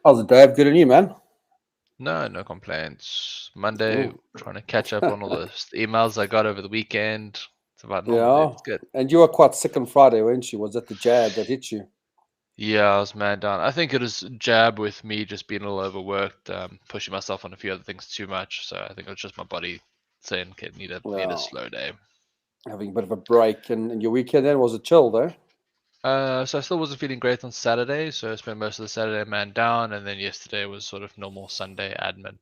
How's the day? Good on you, man. No, no complaints. Monday, Ooh. trying to catch up on all the emails I got over the weekend. It's about normal, dude. Yeah. It's good. And you were quite sick on Friday, weren't you? Was that the jab that hit you? Yeah, I was man down. I think it is jab with me just being a little overworked, pushing myself on a few other things too much. So I think it was just my body saying, "Okay, need a Well, slow day." having a bit of a break. And your weekend then was it chill though? So I still wasn't feeling great on Saturday, so I spent most of the Saturday man down, and then yesterday was sort of normal Sunday admin,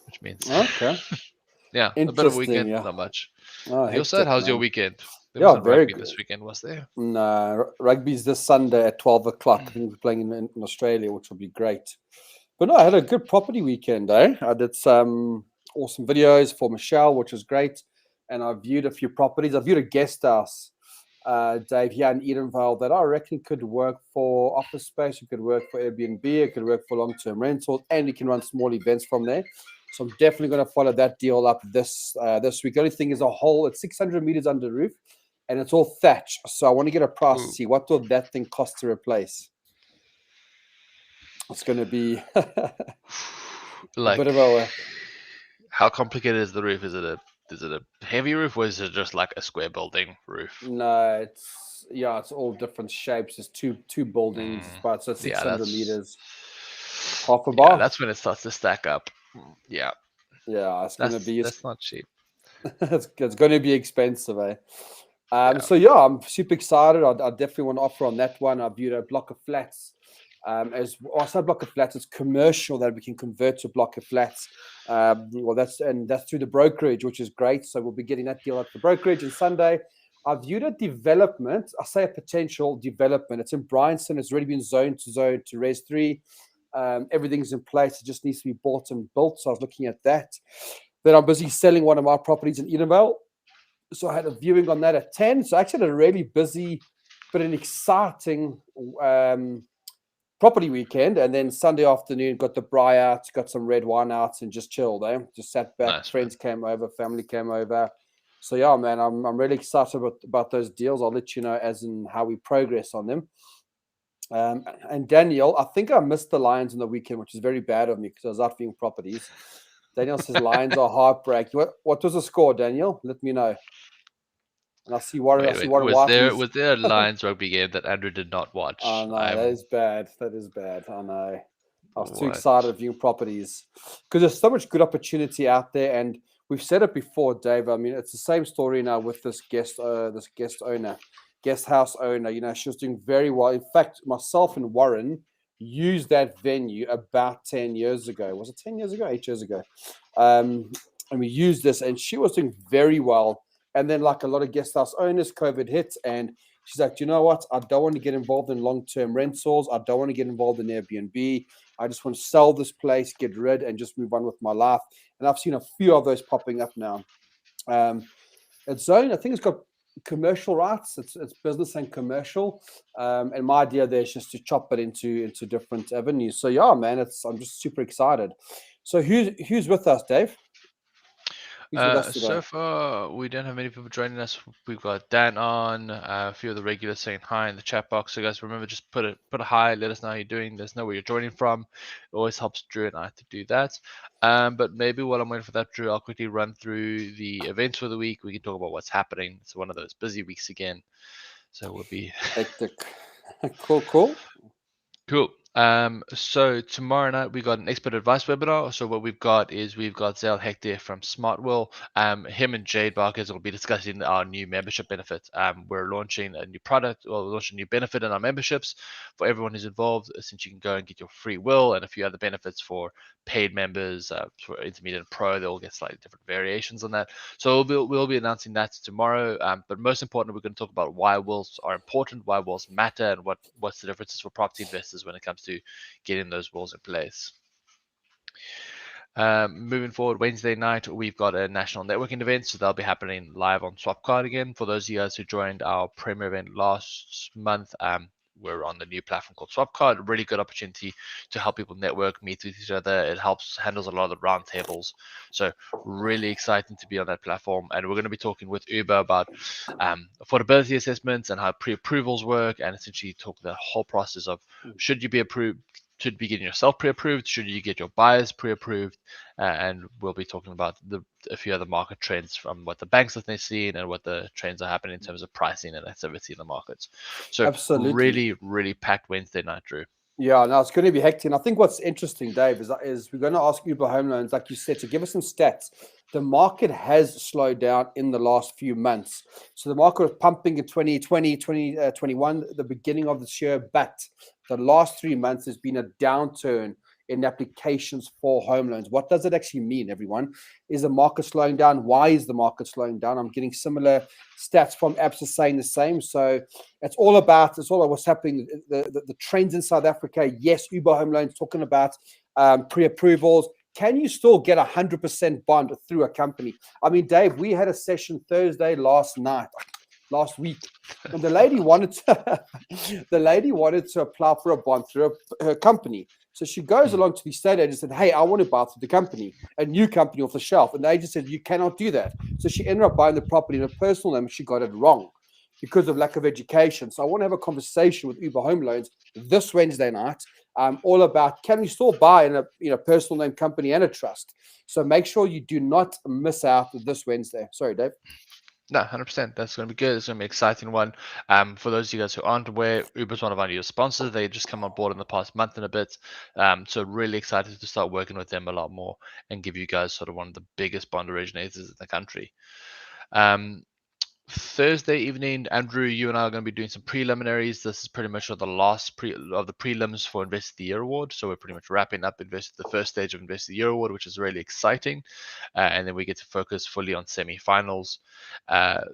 which means, Okay. yeah, a bit of a Interesting, weekend, yeah. not much. Oh, Your side, hectic, how's your man. weekend? There Yeah, wasn't very rugby good. this weekend, was there? No, rugby's this Sunday at 12 o'clock. I think we're playing in Australia, which will be great. But no, I had a good property weekend, eh? I did some awesome videos for Michelle, which was great. And I viewed a few properties. I viewed a guest house, Dave, here in Edenvale that I reckon could work for office space. It could work for Airbnb. It could work for long-term rentals, and you can run small events from there. So I'm definitely going to follow that deal up this week. The only thing is a hole. It's 600 meters under roof, and it's all thatch. So I want to get a price to Ooh, see what will that thing cost to replace. It's going to be a bit like, of a how complicated is the roof? Is it a heavy roof, or is it just like a square building roof? no. It's all different shapes. There's two buildings. It's Mm, about so yeah, 600 meters, half a bar. that's when it starts to stack up. Yeah, Yeah, it's going to that's be that's not cheap. it's going to be expensive, eh? Yeah, So yeah, I'm super excited. I definitely want to offer on that one. I viewed a block of flats. As well, I say block of flats, it's commercial that we can convert to block of flats. Well, that's through the brokerage, which is great. So we'll be getting that deal at the brokerage. And Sunday, I viewed a development. I say a potential development. It's in Bryanston. It's already been zoned to Res 3. Everything's in place. It just needs to be bought and built. So I was looking at that. Then I'm busy selling one of my properties in Edenvale. So I had a viewing on that at 10. So I actually had a really busy but an exciting um, property weekend. And then Sunday afternoon, got the braai out, got some red wine out, and just chilled. Just sat back. nice man. Friends came over, family came over. So yeah, man, I'm really excited about those deals. I'll let you know as in how we progress on them. And Daniel, I think I missed the Lions on the weekend, which is very bad of me because I was out viewing properties. Daniel says Lions are heartbreak. What was the score, Daniel? Let me know. And I see Wait. Warren Was there Whiteley's. was there a Lions rugby game that Andrew did not watch? Oh no, that I'm is bad. That is bad. I know. I was too what? excited viewing properties because there's so much good opportunity out there, and we've said it before, Dave. I mean, it's the same story now with this guest owner, guest house owner. She was doing very well. In fact, myself and Warren used that venue about 10 years ago. Was it 10 years ago? 8 years ago. And we used this, and she was doing very well. And then, like a lot of guest house owners, COVID hit, and she's like, "Do you know what? I don't want to get involved in long-term rentals. I don't want to get involved in Airbnb. I just want to sell this place, get rid, and just move on with my life." And I've seen a few of those popping up now. Um, at Zone, I think it's got commercial rights. It's business and commercial. And my idea there is just to chop it into different avenues. So yeah, man, I'm just super excited. So who's with us, Dave? Who's with us today? So far, we don't have many people joining us. We've got Dan on, a few of the regulars saying hi in the chat box. So guys, remember, just put a hi. Let us know how you're doing. Let us know where you're joining from. It always helps Drew and I to do that. But maybe while I'm waiting for that, Drew, I'll quickly run through the events for the week. We can talk about what's happening. It's one of those busy weeks again, so we'll be Hectic. Cool. cool. So tomorrow night we got an expert advice webinar. So what we've got is we've got Zell Hector from Smartwell. Him and Jade Barkers will be discussing our new membership benefit. We're launching a new product, or launching a new benefit in our memberships for everyone who's involved. Since you can go and get your free will and a few other benefits for paid members, for intermediate and pro, they'll get slightly different variations on that. So we'll be announcing that tomorrow. But most important, we're going to talk about why wills are important, why wills matter, and what's the differences for property investors when it comes to getting those wills in place. Moving forward, Wednesday night, we've got a national networking event, so they'll be happening live on Swapcard again. For those of you guys who joined our premier event last month, we're on the new platform called Swapcard. A really good opportunity to help people network, meet with each other. It handles a lot of the round tables. So really exciting to be on that platform. And we're going to be talking with Uber about affordability assessments and how pre-approvals work, and essentially talk the whole process of should you be approved, should be getting yourself pre-approved? Should you get your buyers pre-approved? And we'll be talking about a few other market trends from what the banks that they're seeing and what the trends are happening in terms of pricing and activity in the markets. So Absolutely. really, really packed Wednesday night, Drew. Yeah, no, it's going to be hectic. And I think what's interesting, Dave, is we're going to ask Uber Home Loans, like you said, to give us some stats. The market has slowed down in the last few months. So the market was pumping in 2020, 2021, the beginning of this year, but the last 3 months has been a downturn in applications for home loans. What does it actually mean, everyone? Is the market slowing down? Why is the market slowing down? I'm getting similar stats from apps are saying the same. So it's all about what's happening. The trends in South Africa. Yes, Uber Home Loans talking about pre-approvals. Can you still get 100% bond through a company? I mean, Dave, we had a session Thursday last week, and the lady wanted to apply for a bond through her company. So she goes along to the estate agent and said, "Hey, I want to buy through the company, a new company off the shelf." And the agent said, "You cannot do that." So she ended up buying the property in a personal name. She got it wrong because of lack of education. So I want to have a conversation with Uber Home Loans this Wednesday night, all about, can we still buy in a personal name company and a trust? So make sure you do not miss out this Wednesday. Sorry, Dave. No, 100%. That's going to be good. It's going to be an exciting one. For those of you guys who aren't aware, Uber's one of our new sponsors. They just come on board in the past month and a bit. So really excited to start working with them a lot more and give you guys sort of one of the biggest bond originators in the country. Thursday evening, Andrew, you and I are going to be doing some preliminaries. This is pretty much the last of the prelims for Invest of the Year award. So we're pretty much wrapping up the first stage of Invest of the Year award, which is really exciting. And then we get to focus fully on semi-finals.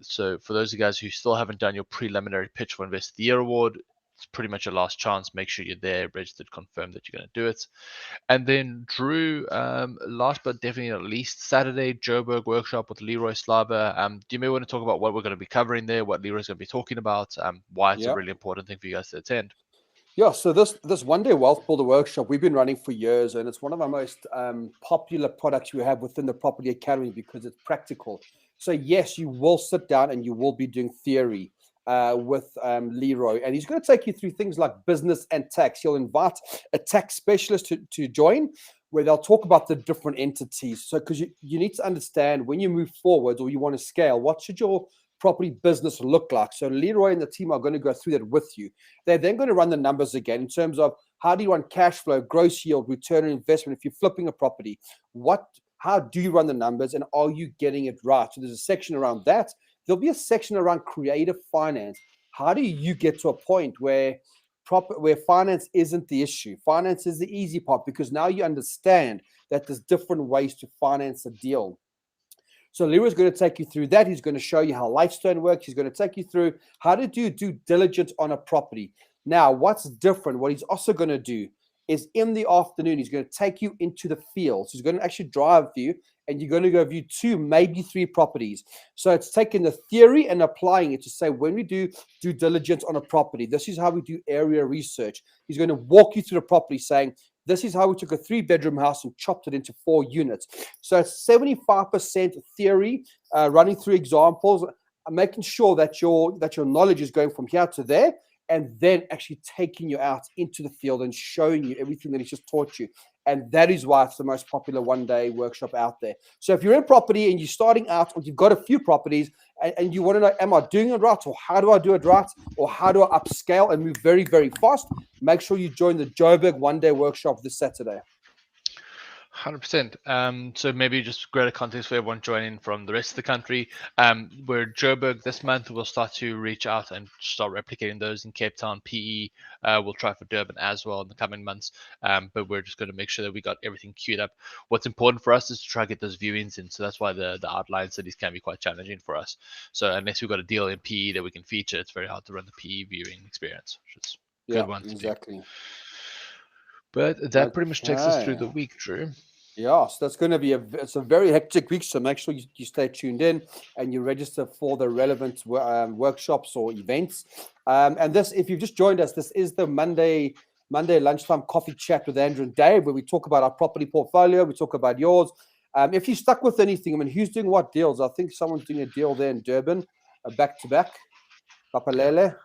So for those of you guys who still haven't done your preliminary pitch for Invest of the Year award, it's pretty much your last chance. Make sure you're there, registered, confirm that you're going to do it. And then Drew, last but definitely not least, Saturday, Jobic Workshop with Leroy Slava. Do you may want to talk about what we're going to be covering there, what Leroy's going to be talking about, why it's a Yeah. really important thing for you guys to attend? Yeah, so this one day wealth builder workshop we've been running for years, and it's one of our most popular products we have within the Property Academy because it's practical. So yes, you will sit down and you will be doing theory with Leroy, and he's going to take you through things like business and tax. He'll invite a tax specialist to join, where they'll talk about the different entities. So because you need to understand when you move forward or you want to scale, what should your property business look like? So Leroy and the team are going to go through that with you. They're then going to run the numbers again in terms of how do you run cash flow, gross yield, return on investment. If you're flipping a property, how do you run the numbers and are you getting it right? So there's a section around that. There'll be a section around creative finance. How do you get to a point where finance isn't the issue? Finance is the easy part because now you understand that there's different ways to finance a deal. So Leroy's going to take you through that. He's going to show you how Lifestone works. He's going to take you through how to do due diligence on a property. Now, what's different, what he's also going to do is in the afternoon, he's going to take you into the field. So he's going to actually drive you and you're going to go view 2, maybe 3 properties. So it's taking the theory and applying it to say, when we do due diligence on a property, this is how we do area research. He's going to walk you through the property saying, this is how we took a 3-bedroom house and chopped it into 4 units. So it's 75% theory, running through examples, making sure that your knowledge is going from here to there, and then actually taking you out into the field and showing you everything that he's just taught you. And that is why it's the most popular one-day workshop out there. So if you're in property and you're starting out, or you've got a few properties, and you want to know, am I doing it right, or how do I do it right, or how do I upscale and move very, very fast, make sure you join the Jobic one-day workshop this Saturday. 100%. So maybe just greater context for everyone joining from the rest of the country. We're Joburg this month. We'll start to reach out and start replicating those in Cape Town, PE. We'll try for Durban as well in the coming months. But we're just going to make sure that we got everything queued up. What's important for us is to try to get those viewings in. So that's why the outlying cities can be quite challenging for us. So unless we've got a deal in PE that we can feature, it's very hard to run the PE viewing experience, which is a good one to do. But that pretty much takes us through the week, Drew. Yeah, so that's going to be it's a very hectic week. So make sure you stay tuned in and you register for the relevant workshops or events. And this, if you've just joined us, this is the Monday lunchtime coffee chat with Andrew and Dave, where we talk about our property portfolio. We talk about yours. If you're stuck with anything, I mean, who's doing what deals? I think someone's doing a deal there in Durban, back to back. Papalele.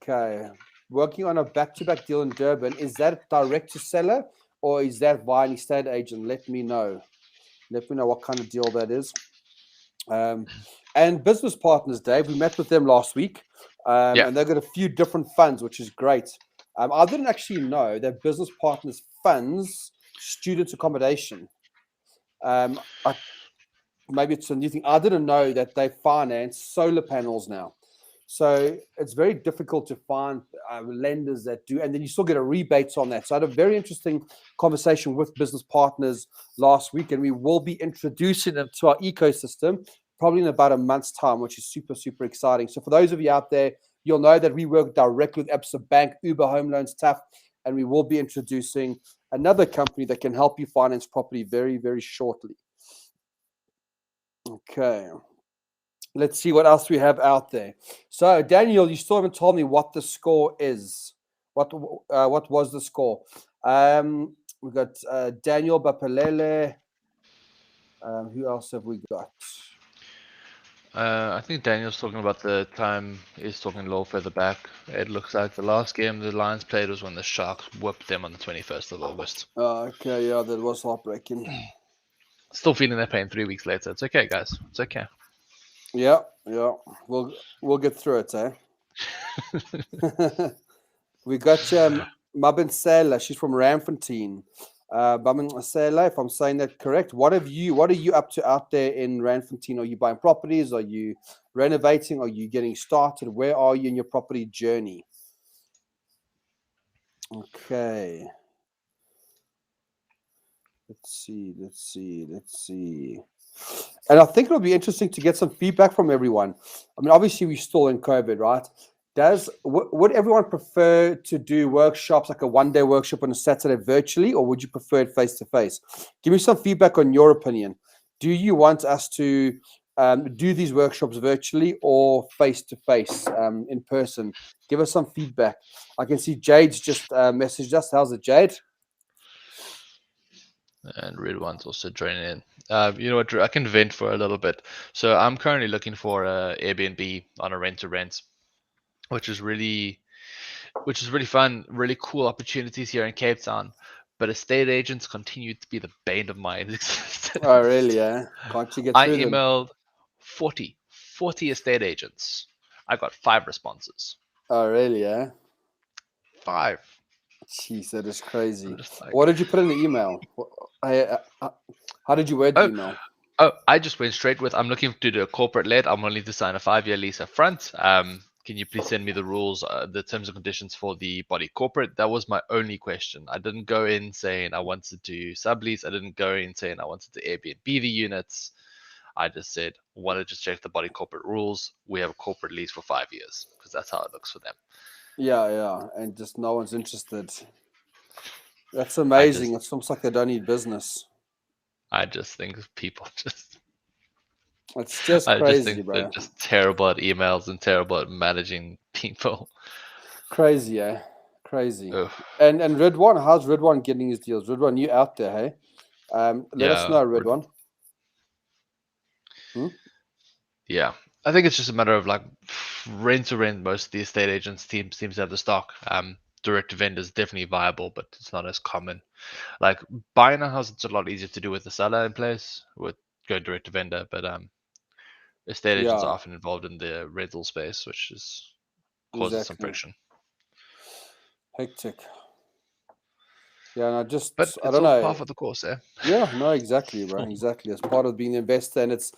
Okay. working on a back-to-back deal in Durban. Is that direct to seller or is that via an estate agent? Let me know. Let me know what kind of deal that is. And business partners, Dave, we met with them last week, Yeah. and they've got a few different funds, which is great. I didn't actually know that business partners funds student accommodation. I maybe it's a new thing. I didn't know that they finance solar panels now. So it's very difficult to find lenders that do, and then you still get a rebate on that. So I had a very interesting conversation with business partners last week, and we will be introducing them to our ecosystem probably in about a month's time, which is super, super exciting. So for those of you out there, you'll know that we work directly with Absa Bank, Uber Home Loans, TAF, and we will be introducing another company that can help you finance property very, very shortly. Okay. Let's see what else we have out there. So, Daniel, you still haven't told me what the score is. What was the score? We've got Daniel Bapalele. Who else have we got? I think Daniel's talking about the time he's talking a little further back. It looks like the last game the Lions played was when the Sharks whooped them on the 21st of August. Okay, yeah, that was heartbreaking. Still feeling their pain 3 weeks later. It's okay, guys. It's okay. Yeah, we'll get through it, eh? We got Mabin Sela. She's from Ramfontein. Mabin Sela, if I'm saying that correct, what are you up to out there in Ramfontein? Are you buying properties? Are you renovating? Are you getting started? Where are you in your property journey? Okay. Let's see. And I think it'll be interesting to get some feedback from everyone. I mean, obviously, we're still in COVID, right? Would everyone prefer to do workshops, like a one-day workshop on a Saturday virtually, or would you prefer it face-to-face? Give me some feedback on your opinion. Do you want us to do these workshops virtually or face-to-face, in person? Give us some feedback. I can see Jade's just messaged us. How's it, Jade? And Red One's also joining in. You know what, Drew? I can vent for a little bit. So I'm currently looking for a Airbnb on a rent to rent, which is really fun, really cool opportunities here in Cape Town. But estate agents continue to be the bane of my Oh, existence. really? Can't you get I through them? emailed 40 estate agents. I got 5 responses. Oh, really? 5. Jeez, that is I'm crazy. just What like, did you put in the email? How did you word the oh, email? I just went straight with, I'm looking to do a corporate let. I'm willing to sign a 5-year lease up front. Can you please send me the rules, the terms and conditions for the body corporate? That was my only question. I didn't go in saying I wanted to sublease. I didn't go in saying I wanted to Airbnb the units. I just said, wanted to check the body corporate rules. We have a corporate lease for 5 years because that's how it looks for them. Yeah, and just no one's interested. That's I amazing. just, It's almost like they don't need business. I just think people just, It's just I just crazy, think they're bro. just terrible at emails and terrible at managing people. Crazy, crazy. Ugh. And Ridwan, how's Ridwan getting his deals? Ridwan, you out there, hey? Let us Yeah, know, Ridwan. yeah. I think it's just a matter of like rent to rent. Most of the estate agents seems to have the stock. Direct to vendor is definitely viable, but it's not as common. Like buying a house, it's a lot easier to do with the seller in place with going direct to vendor. But estate agents are Yeah, often involved in the rental space, which is causes some exactly. friction. Hectic. Yeah, and But I it's don't all know. part of the course, eh? Yeah, no, exactly, bro. Exactly. As part of being an investor, and it's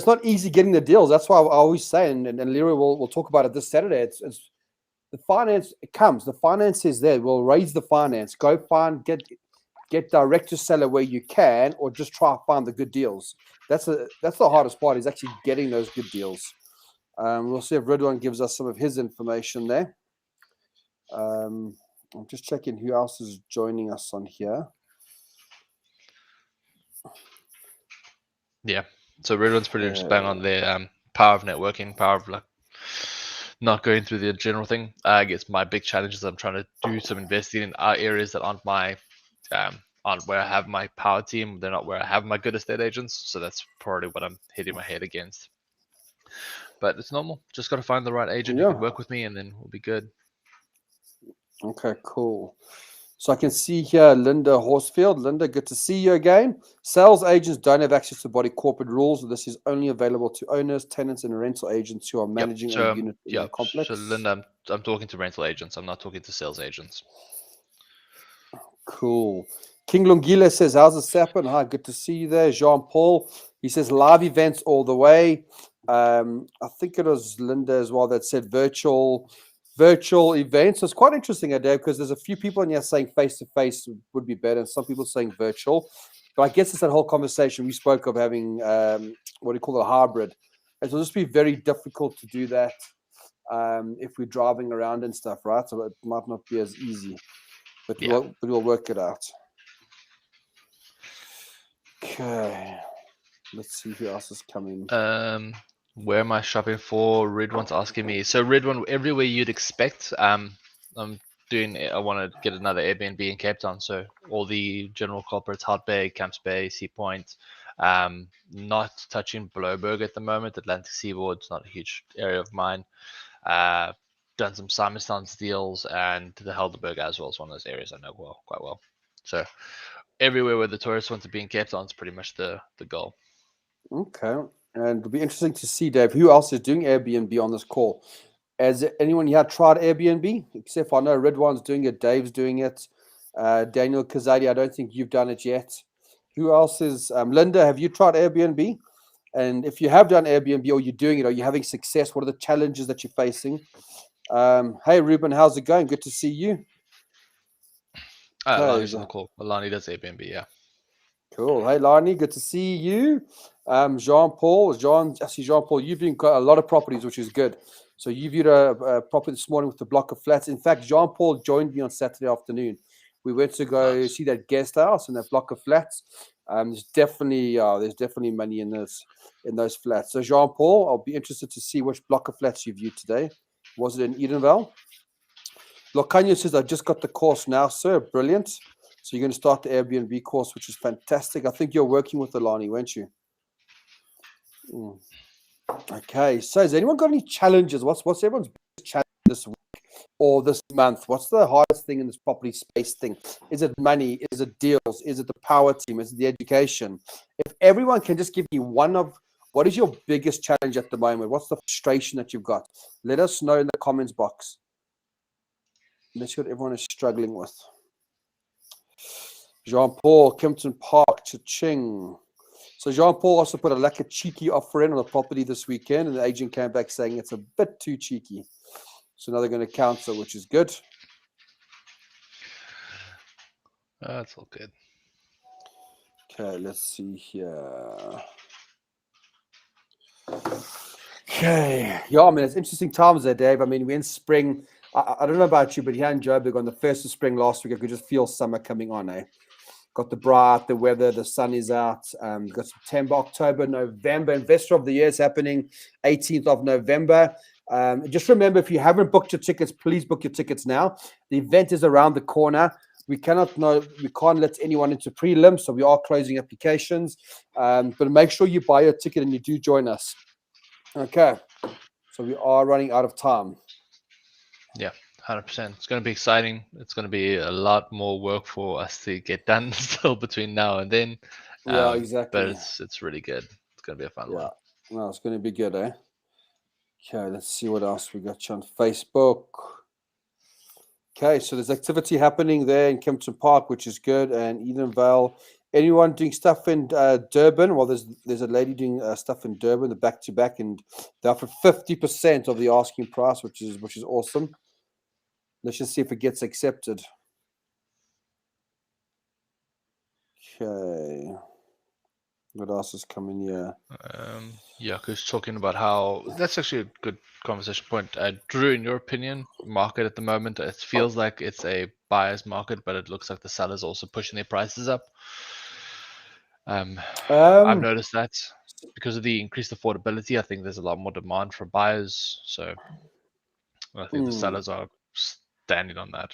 not easy getting the deals. That's why I always say, and Leroy will talk about it this Saturday. It's the finance. It comes. The finance is there. We'll raise the finance. Go find get direct to seller where you can, or just try to find the good deals. That's the Yeah. hardest part is actually getting those good deals. We'll see if Redwan gives us some of his information there. I'm just checking who else is joining us on here. Yeah. So Redwood's pretty much bang on there. Power of networking, power of like not going through the general thing. I guess my big challenge is I'm trying to do some investing in areas that aren't where I have my power team. They're not where I have my good estate agents. So that's probably what I'm hitting my head against. But it's normal. Just got to find the right agent who can Yeah, work with me, and then we'll be good. Okay, cool. So I can see here Linda Horsfield. Linda, good to see you again. Sales agents don't have access to body corporate rules. This is only available to owners, tenants, and rental agents who are Yep. managing a So unit in yeah. the So complex. Linda, I'm talking to rental agents. I'm not talking to sales agents. Cool. King Longile says, how's this happen? Hi, good to see you there. Jean Paul, he says, live events all the way. I think it was Linda as well that said virtual events. So it's quite interesting, Dave, because there's a few people in here saying face to face would be better, and some people saying virtual. But I guess it's that whole conversation we spoke of having what do you call it, a hybrid. It will just be very difficult to do that if we're driving around and stuff, right? So it might not be as easy, but Yeah. we'll work it out. Okay, let's see who else is coming. Where am I shopping for? Red One's asking me. So Red One, everywhere you'd expect. I'm doing. I want to get another Airbnb in Cape Town. So all the general culprits: Hot Bay, Camps Bay, Sea Point. Not touching Bloberg at the moment. Atlantic Seaboard's not a huge area of mine. Uh, Done some Simonstown deals, and the Helderberg as well is one of those areas I know quite well. So everywhere where the tourists want to be in Cape Town is pretty much the goal. Okay, and it'll be interesting to see, Dave, who else is doing Airbnb on this call. Has anyone here tried Airbnb? Except for I know Red One's doing it, Dave's doing it, Daniel Kazadi, I don't think you've done it yet. Who else is Linda? Have you tried Airbnb? And if you have done Airbnb or you're doing it, are you having success? What are the challenges that you're facing? Hey, Ruben, how's it going? Good to see you. Okay, Alani's on the call. Alani does Airbnb, yeah. cool. Hey, Lani, good to see you. Jean Paul, I see Jean Paul. You've been got a lot of properties, which is good. So you viewed a property this morning with the block of flats. In fact, Jean Paul joined me on Saturday afternoon. We went to go Nice. see that guest house and that block of flats. There's definitely money in those flats. So Jean Paul, I'll be interested to see which block of flats you viewed today. Was it in Edenvale? Locanio says, I just got the course now, sir. Brilliant. So you're going to start the Airbnb course, which is fantastic. I think you're working with Alani, weren't you? Mm. Okay. So has anyone got any challenges? What's everyone's biggest challenge this week or this month? What's the hardest thing in this property space thing? Is it money? Is it deals? Is it the power team? Is it the education? If everyone can just give me one of what is your biggest challenge at the moment? What's the frustration that you've got? Let us know in the comments box. Let's see what everyone is struggling with. Jean-Paul, Kempton Park, Cha-ching. So Jean-Paul also put like a cheeky offer in on the property this weekend, and the agent came back saying it's a bit too cheeky. So now they're going to counter, which is good. That's all good. Okay, let's see here. Okay. Yeah, I mean, it's interesting times there, Dave. I mean, we're in spring. I don't know about you, but here in Joburg on the 1st of spring last week, I could just feel summer coming on, eh? Got the bright, the weather, the sun is out. Got September, October, November. Investor of the Year is happening 18th of November. Just remember, if you haven't booked your tickets, please book your tickets now. The event is around the corner. We can't let anyone into prelim, so we are closing applications. But make sure you buy your ticket and you do join us. Okay, so we are running out of time. Yeah, 100%. It's going to be exciting. It's going to be a lot more work for us to get done still between now and then. Yeah, But exactly. it's really good. It's going to be a fun Yeah, one. no, it's going to be good, eh? Okay, let's see what else we got you on Facebook. Okay, so there's activity happening there in Kempton Park, which is good, and Edenvale. Anyone doing stuff in Durban? Well, there's a lady doing stuff in Durban, the back to back, and they're offered 50% of the asking price, which is awesome. Let's just see if it gets accepted. Okay, what else is coming here? Yaku's talking about how that's actually a good conversation point. Drew, in your opinion, market at the moment, it feels like it's a buyer's market, but it looks like the sellers also pushing their prices up. I've Um, noticed that because of the increased affordability, I think there's a lot more demand for buyers. So I think the hmm. sellers are standing on that.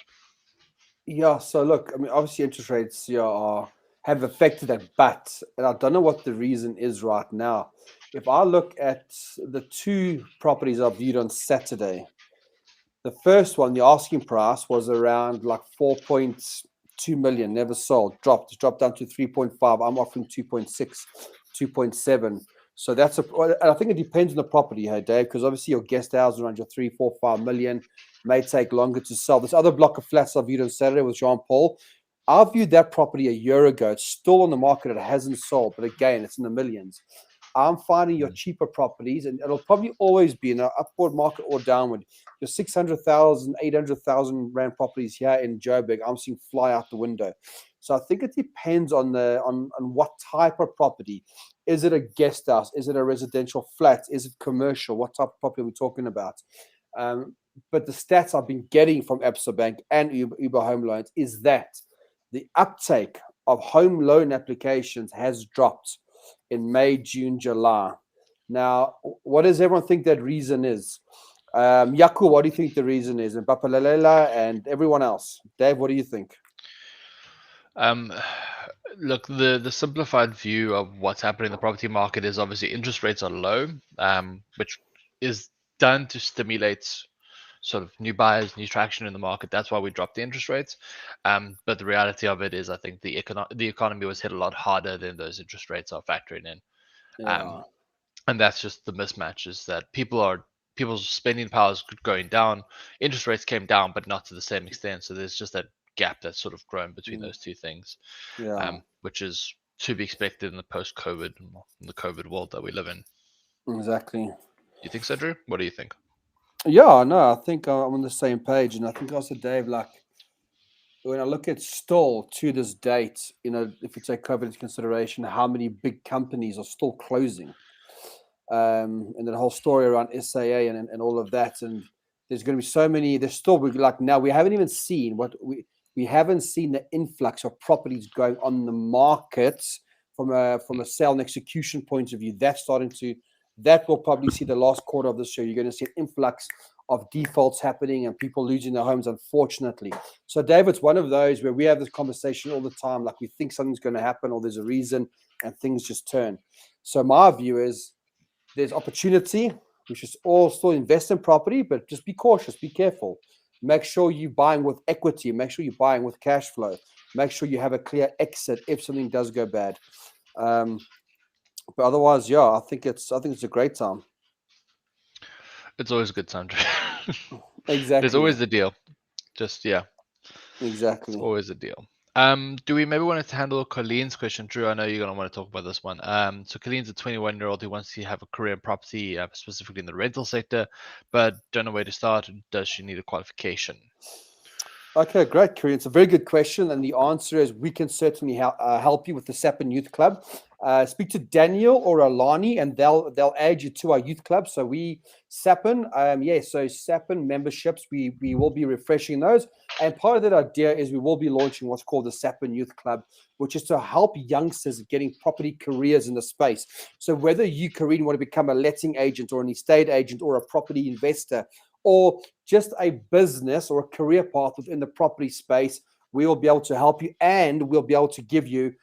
Yeah, so look, I mean, obviously interest rates have affected that, but and I don't know what the reason is right now. If I look at the two properties I viewed on Saturday, The first one, the asking price was around like 4.2 million, never sold, dropped down to 3.5. I'm offering 2.6, 2.7. So that's I think it depends on the property, hey Dave, because obviously your guest house around your 3, 4, 5 million may take longer to sell. This other block of flats I viewed on Saturday with Jean Paul, I viewed that property a year ago. It's still on the market. It hasn't sold, but again, it's in the millions. I'm finding your Mm. cheaper properties, and it'll probably always be in an upward market or downward. Your 600,000, 800,000 rand properties here in Joburg, I'm seeing fly out the window. So I think it depends on on what type of property. Is it a guest house? Is it a residential flat? Is it commercial? What type of property are we talking about? Um, but the stats I've been getting from Absa Bank and Uber Home Loans is that the uptake of home loan applications has dropped in May, June, July. Now, what does everyone think that reason is? Yaku, what do you think the reason is? And Papalalela and everyone else. Dave, what do you think? Um, Look, the simplified view of what's happening in the property market is obviously interest rates are low, which is done to stimulate sort of new buyers, new traction in the market. That's why we dropped the interest rates. But the reality of it is, I think the economy was hit a lot harder than those interest rates are factoring in. Yeah, Um, and that's just the mismatch is that people's spending power is going down. Interest rates came down, but not to the same extent. So there's just that gap that's sort of grown between mm, those two things, yeah, which is to be expected in the post-COVID, in the COVID world that we live in. Do exactly. you think so, Drew? What do you think? Yeah, no, I think I'm on the same page. And I think also, Dave, like when I look at still to this date, if you take COVID into consideration, how many big companies are still closing? And the whole story around SAA and all of that. And there's going to be so many. There's still like now we haven't even seen we haven't seen the influx of properties going on the market from a sale and execution point of view. That will probably see the last quarter of this year. You're going to see an influx of defaults happening and people losing their homes, unfortunately. So, David's one of those where we have this conversation all the time, like we think something's going to happen or there's a reason, and things just turn. So, my view is there's opportunity. We should all still invest in property, but just be cautious, be careful. Make sure you're buying with equity. Make sure you're buying with cash flow. Make sure you have a clear exit if something does go bad. Um, but otherwise, yeah, I think it's a great time. It's always a good time, Drew. There's Exactly, always the deal. Just yeah, it's exactly. always a deal. Do we maybe want to handle Colleen's question, Drew? I know you're gonna want to talk about this one. So Colleen's a 21-year-old who wants to have a career in property, specifically in the rental sector, but don't know where to start. Does she need a qualification? Okay, great, Korean. It's a very good question, and the answer is we can certainly help you with the Sapin Youth Club. Speak to Daniel or Alani, and they'll add you to our youth club. So we Sapin, so Sapin memberships, we will be refreshing those, and part of that idea is we will be launching what's called the Sapin Youth Club, which is to help youngsters getting property careers in the space. So whether you, Korean, want to become a letting agent or an estate agent or a property investor, or just a business or a career path within the property space, we will be able to help you and we'll be able to give you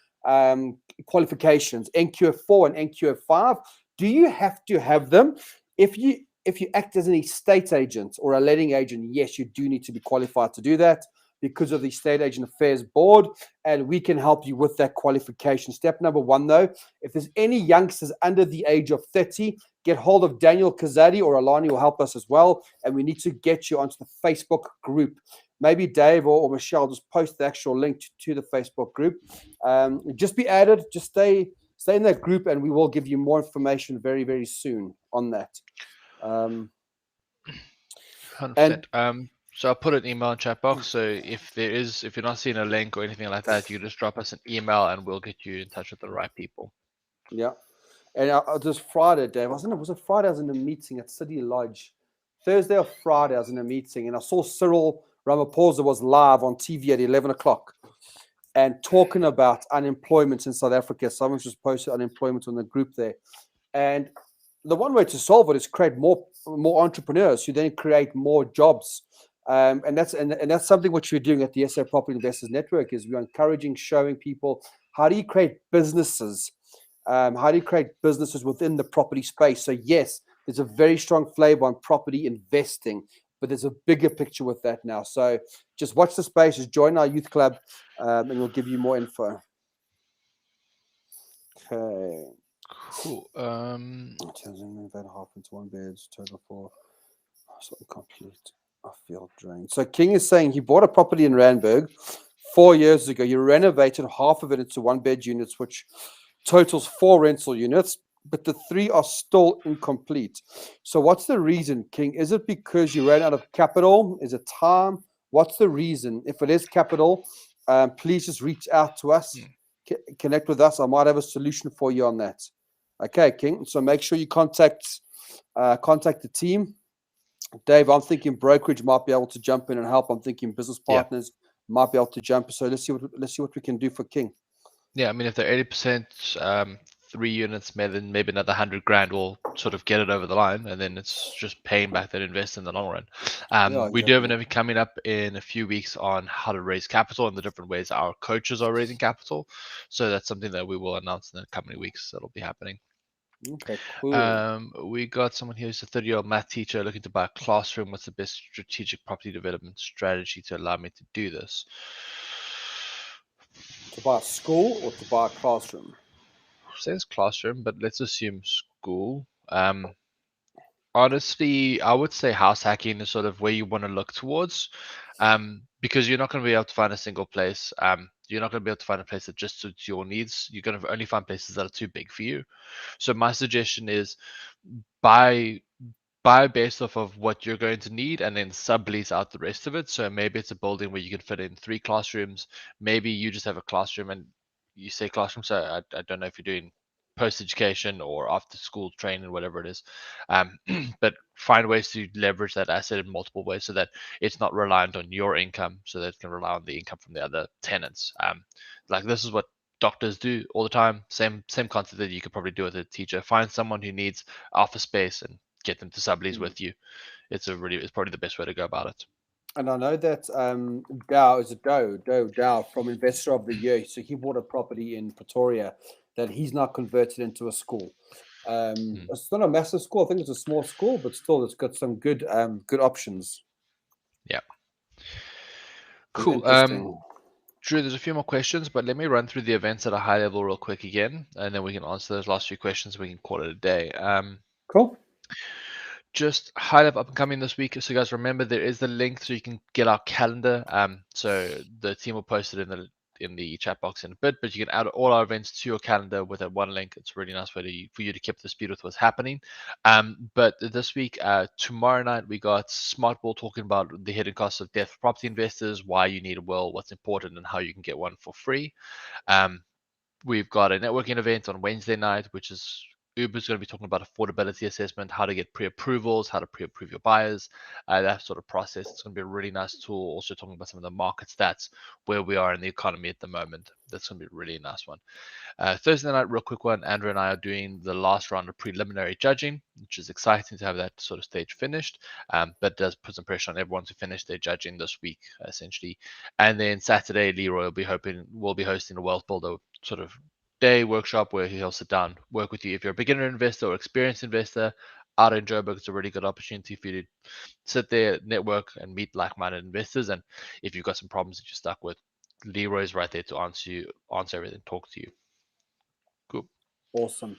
qualifications, NQF4 and NQF5. Do you have to have them? If you act as an estate agent or a letting agent, yes, you do need to be qualified to do that because of the Estate Agent Affairs Board, and we can help you with that qualification. Step number one, though, if there's any youngsters under the age of 30, get hold of Daniel Kazadi or Alani will help us as well. And we need to get you onto the Facebook group. Maybe Dave or Michelle just post the actual link to the Facebook group. Just be added. Just stay in that group, and we will give you more information very, very soon on that. Um, 100%. and So I'll put an email in chat box. So if you're not seeing a link or anything like that, you can just drop us an email and we'll get you in touch with the right people. yeah, and this Friday, Dave, wasn't it? Was it Friday? I was in a meeting at City Lodge. Thursday or Friday, I was in a meeting, and I saw Cyril Ramaphosa was live on TV at 11 o'clock and talking about unemployment in South Africa. Someone's just posted unemployment on the group there. And the one way to solve it is create more entrepreneurs who then create more jobs. And that's something what we're doing at the SA Property Investors Network is we're encouraging, showing people how do you create businesses, how do you create businesses within the property space. So yes, there's a very strong flavor on property investing, but there's a bigger picture with that now. So just watch the space, just join our youth club, and we'll give you more info. Okay. Cool. That half into one beds, total for complete. I feel drained. So King is saying he bought a property in Randburg 4 years ago. You renovated half of it into one bed units, which totals 4 rental units, but the 3 are still incomplete. So what's the reason, King? Is it because you ran out of capital? Is it time? What's the reason? If it is capital, please just reach out to us, connect with us. I might have a solution for you on that. Okay, King. So make sure you contact the team. Dave, I'm thinking brokerage might be able to jump in and help. I'm thinking business Yeah. partners might be able to jump. So let's see what we can do for King. Yeah, I mean, if they're 80%, 3 units, maybe another 100 grand will sort of get it over the line, and then it's just paying back that invest in the long run. Yeah, We do have an exactly. event coming up in a few weeks on how to raise capital and the different ways our coaches are raising capital. So that's something that we will announce in the coming weeks. That'll be happening. Okay, cool. We got someone here who's a 30-year-old math teacher looking to buy a classroom. What's the best strategic property development strategy to allow me to do this? To buy a school or to buy a classroom? Says classroom, but let's assume school. Honestly, I would say house hacking is sort of where you want to look towards, because you're not going to be able to find a single place. You're not going to be able to find a place that just suits your needs. You're going to only find places that are too big for you. So my suggestion is buy based off of what you're going to need and then sublease out the rest of it. So maybe it's a building where you can fit in 3 classrooms. Maybe you just have a classroom and you say classroom. So I don't know if you're doing post education or after school training, whatever it is. But find ways to leverage that asset in multiple ways so that it's not reliant on your income, so that it can rely on the income from the other tenants. Like this is what doctors do all the time. Same concept that you could probably do with a teacher. Find someone who needs office space and get them to sublease with you. It's probably the best way to go about it. And I know that Dow from Investor of the Year. So he bought a property in Pretoria that he's now converted into a school. Mm. It's not a massive school. I think it's a small school, but still, it's got some good options. Yeah. It's Cool. interesting. Drew, there's a few more questions, but let me run through the events at a high level real quick again, and then we can answer those last few questions. And we can call it a day. Cool. Just high level up and coming this week. So guys, remember there is the link so you can get our calendar. So the team will post it in the chat box in a bit, but you can add all our events to your calendar with that one link. It's a really nice way for you to keep up to speed with what's happening. But this week, tomorrow night, we got Smart Will talking about the hidden costs of death for property investors, why you need a will, what's important, and how you can get one for free. We've got a networking event on Wednesday night, which is Uber's going to be talking about affordability assessment, how to get pre-approvals, how to pre-approve your buyers, that sort of process. It's going to be a really nice tool. Also talking about some of the market stats, where we are in the economy at the moment. That's going to be a really nice one. Thursday night, real quick one. Andrew and I are doing the last round of preliminary judging, which is exciting to have that sort of stage finished. But does put some pressure on everyone to finish their judging this week, essentially. And then Saturday, Leroy will be hosting a wealth builder sort of day workshop where he'll sit down, work with you. If you're a beginner investor or experienced investor out in Joburg, it's a really good opportunity for you to sit there, network, and meet like-minded investors. And if you've got some problems that you're stuck with, Leroy's right there to answer everything, talk to you. Cool. Awesome.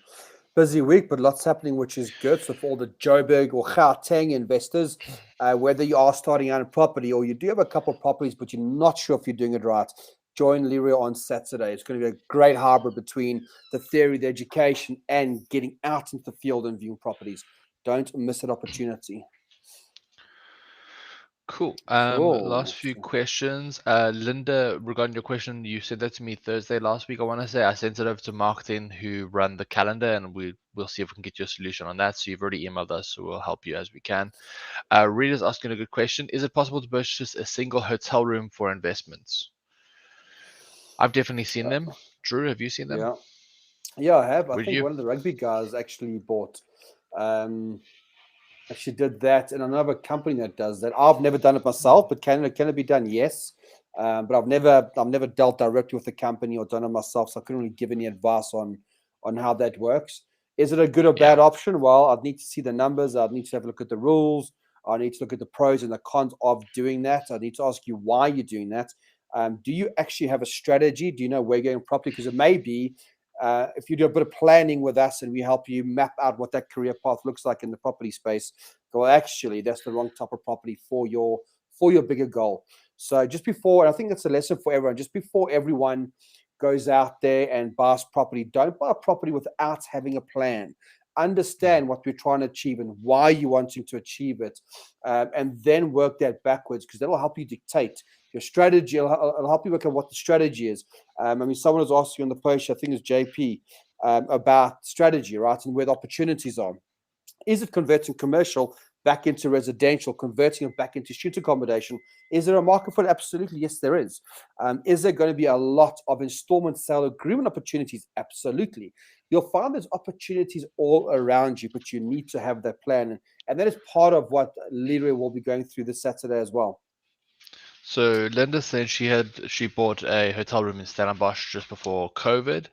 Busy week, but lots happening, which is good. So for all the Joburg or Gauteng investors, whether you are starting out in property or you do have a couple of properties, but you're not sure if you're doing it right, join Leroy on Saturday. It's going to be a great hybrid between the theory, the education, and getting out into the field and viewing properties. Don't miss that opportunity. Cool. Cool. Last few questions. Linda, regarding your question, you sent that to me Thursday last week. I want to say I sent it over to marketing who run the calendar, and we'll see if we can get you a solution on that. So you've already emailed us, so we'll help you as we can. Rita's asking a good question. Is it possible to purchase a single hotel room for investments? I've definitely seen them. Drew, have you seen them? Yeah, I have. I Would think you? one of the rugby guys actually bought. Actually did that, and another company that does that. I've never done it myself, but can it be done? Yes, but I've never dealt directly with the company or done it myself, so I couldn't really give any advice on how that works. Is it a good or Yeah. bad option? Well, I'd need to see the numbers. I'd need to have a look at the rules. I need to look at the pros and the cons of doing that. I need to ask you why you're doing that. Do you actually have a strategy? Do you know where you're going properly? Because it may be if you do a bit of planning with us and we help you map out what that career path looks like in the property space, well, actually, that's the wrong type of property for your bigger goal. So just before, and I think that's a lesson for everyone, just before everyone goes out there and buys property, don't buy property without having a plan. Mm. Understand what we're trying to achieve and why you're wanting to achieve it, and then work that backwards because that'll help you dictate your strategy. It'll help you work out what the strategy is. I mean, someone was asking on the post, I think it's JP, about strategy, right, and where the opportunities are. Is it converting commercial back into residential, converting it back into student accommodation? Is there a market for it? Absolutely, yes, there is. Is there going to be a lot of installment sale agreement opportunities? Absolutely. You'll find there's opportunities all around you, but you need to have that plan. And that is part of what Leroy will be going through this Saturday as well. So Linda said she bought a hotel room in Stellenbosch just before COVID.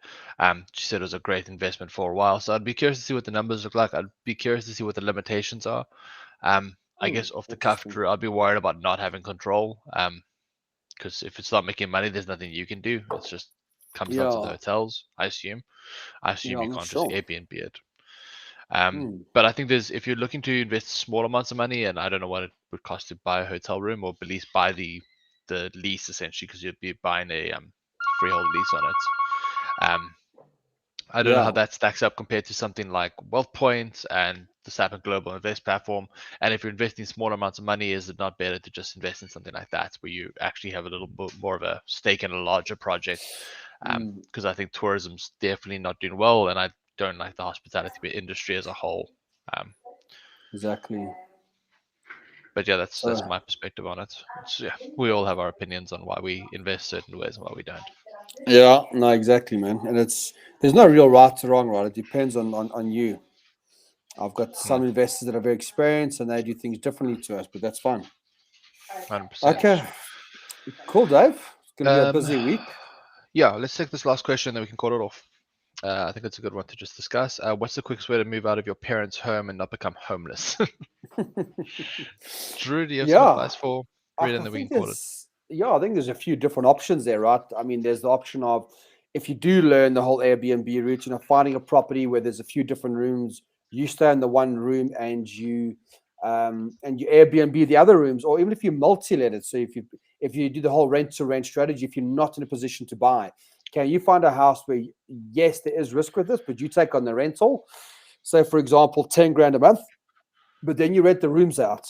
She said it was a great investment for a while. So I'd be curious to see what the numbers look like. I'd be curious to see what the limitations are. I guess off the cuff, Interesting. Drew, I'd be worried about not having control. Because if it's not making money, there's nothing you can do. It's just comes down to the Yeah, hotels, I assume. I yeah, assume you I'm not can't just sure. Airbnb it. Hmm. But I think there's if you're looking to invest small amounts of money, and I don't know what it would cost to buy a hotel room or at least buy the lease essentially, because you'd be buying a freehold lease on it. Um, I don't know how Yeah. that stacks up compared to something like WealthPoint and the Sapper Global Invest platform. And if you're investing small amounts of money, is it not better to just invest in something like that, where you actually have a little bit more of a stake in a larger project? Mm, Because I think tourism's definitely not doing well, and I don't like the hospitality industry as a whole. Um, exactly. but yeah, that's So my perspective on it. Yeah, we all have our opinions on why we invest certain ways and why we don't. yeah, no, exactly, man. And it's there's no real right or wrong, right? It depends on you. I've got Hmm, some investors that are very experienced and they do things differently to us, but that's fine. 100%. Okay, cool, Dave. It's going to be a Um, busy week. yeah, let's take this last question, then we can call it off. I think it's a good one to just discuss. What's the quickest way to move out of your parents' home and not become homeless? Drew, do you have some Yeah, advice for I Reed, and then we can think call it? there's yeah, I think there's a few different options there, right? I mean, there's the option of if you do learn the whole Airbnb route, finding a property where there's a few different rooms, you stay in the one room and you Airbnb the other rooms, or even if you multi-let it. So if you do the whole rent to rent strategy, if you're not in a position to buy, can you find a house where yes, there is risk with this, but you take on the rental? So for example, 10 grand a month, but then you rent the rooms out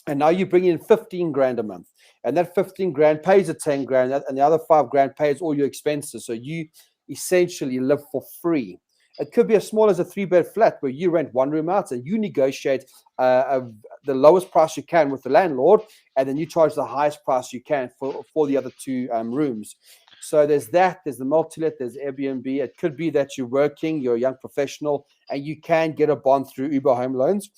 and now you bring in 15 grand a month, and that 15 grand pays a 10 grand, and the other 5 grand pays all your expenses. So you essentially live for free. It could be as small as a 3-bed flat where you rent one room out and you negotiate the lowest price you can with the landlord, and then you charge the highest price you can for the other two rooms. So there's that, there's the multi-let, there's Airbnb. It could be that you're working, you're a young professional, and you can get a bond through Uber Home Loans,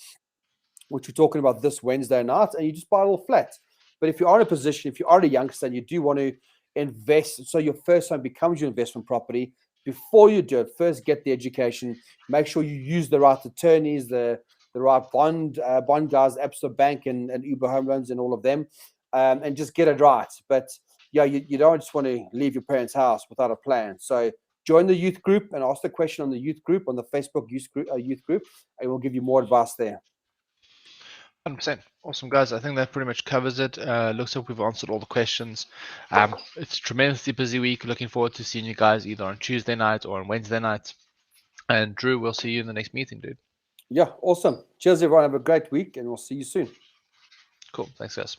which we're talking about this Wednesday night, and you just buy a little flat. But if you are in a position, if you are a youngster and you do want to invest, so your first home becomes your investment property, before you do it, first get the education. Make sure you use the right attorneys, the right bond guys, Absa Bank and Uber Home Loans and all of them, and just get it right. But yeah, you don't just want to leave your parents' house without a plan. So join the youth group and ask the question on the youth group, on the Facebook youth group, and we'll give you more advice there. 100%. Awesome, guys. I think that pretty much covers it. Looks like we've answered all the questions. It's a tremendously busy week. Looking forward to seeing you guys either on Tuesday night or on Wednesday night. And Drew, we'll see you in the next meeting, dude. Yeah, awesome. Cheers, everyone. Have a great week, and we'll see you soon. Cool. Thanks, guys.